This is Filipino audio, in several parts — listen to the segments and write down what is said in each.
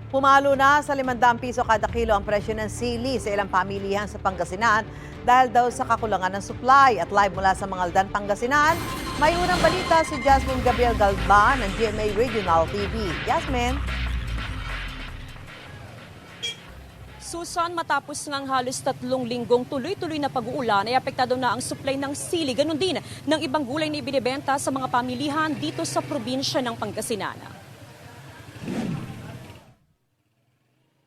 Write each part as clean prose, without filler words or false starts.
Pumalo na sa 500 piso kada kilo ang presyo ng sili sa ilang pamilihan sa Pangasinan dahil daw sa kakulangan ng supply. At live mula sa Mangaldan, Pangasinan, may unang balita si Jasmine Gabriel Galban ng GMA Regional TV. Jasmine? Susan, matapos ngang halos 3 linggong tuloy-tuloy na pag-uulan ay apektado na ang supply ng sili, ganun din ng ibang gulay na ibinibenta sa mga pamilihan dito sa probinsya ng Pangasinan.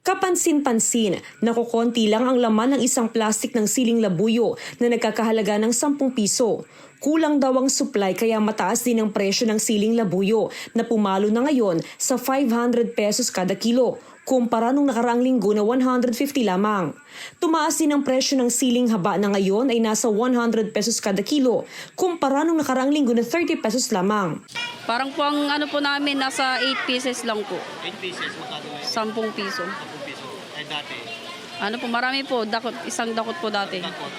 Kapansin-pansin, nakukonti lang ang laman ng isang plastik ng siling labuyo na nagkakahalaga ng 10 piso. Kulang daw ang supply kaya mataas din ang presyo ng siling labuyo na pumalo na ngayon sa 500 pesos kada kilo, kumpara nung nakaraang linggo na 150 lamang. Tumaas din ang presyo ng siling haba na ngayon ay nasa 100 pesos kada kilo, kumpara nung nakaraang linggo na 30 pesos lamang. Parang po ang ano po namin, nasa 8 pieces lang po. 8 pieces, magkano ngayon? 10 piso. 10 piso. Ay dati, Ano po, marami po. Isang dakot po dati. takot.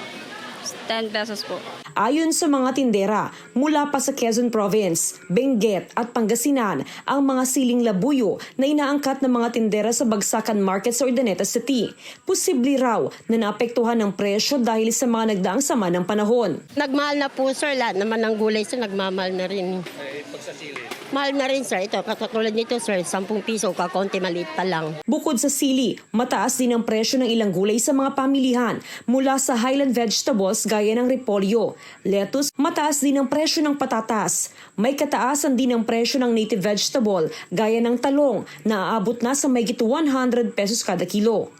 10 pesos po. Ayon sa mga tindera, mula pa sa Quezon Province, Benguet at Pangasinan ang mga siling labuyo na inaangkat ng mga tindera sa Bagsakan Market sa Urdaneta City. Posible raw na naapektuhan ng presyo dahil sa mga nagdaang sama ng panahon. Nagmahal na po, sir. Lahat naman ng gulay, sir, nagmamahal na rin. Ay, pag sa sili. Mahal na rin, sir. Ito, katulad nito, sir, 10 piso, kakonti, maliit pa lang. Bukod sa sili, mataas din ang presyo ng ilang gulay sa mga pamilihan mula sa highland vegetables gaya ng repolyo, lettuce, mataas din ang presyo ng patatas. May kataasan din ang presyo ng native vegetable gaya ng talong na aabot na sa mahigit 100 pesos kada kilo.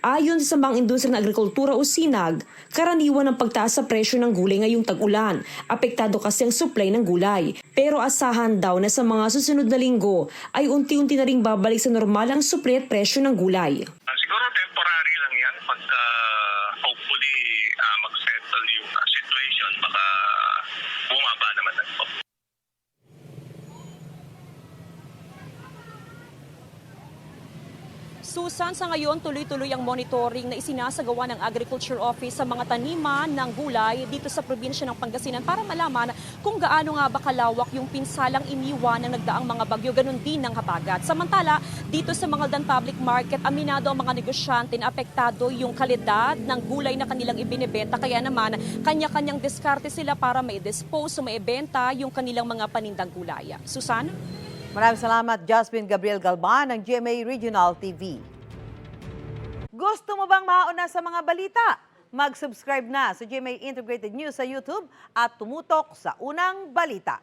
Ayon sa Samang Industriya ng Agrikultura o SINAG, karaniwan ang pagtaas sa presyo ng gulay ngayong tag-ulan. Apektado kasi ang supply ng gulay. Pero asahan daw na sa mga susunod na linggo ay unti-unti na ring babalik sa normal ang supply at presyo ng gulay. Siguro temporary lang yan. Pagka hopefully mag-settle yung situation, baka bumaba naman ang pop. Susan, sa ngayon tuloy-tuloy ang monitoring na isinasagawa ng Agriculture Office sa mga taniman ng gulay dito sa probinsya ng Pangasinan para malaman kung gaano nga ba kalawak yung pinsalang iniwan ng nagdaang mga bagyo, ganun din ng habagat. Samantala, dito sa Mangaldan Public Market, aminado ang mga negosyante na apektado yung kalidad ng gulay na kanilang ibinebenta, kaya naman kanya-kanyang diskarte sila para mai-dispose o maibenta yung kanilang mga panindang gulay. Susan? Maraming salamat, Jasmine Gabriel Galban ng GMA Regional TV. Gusto mo bang mauna sa mga balita? Mag-subscribe na sa GMA Integrated News sa YouTube at tumutok sa unang balita.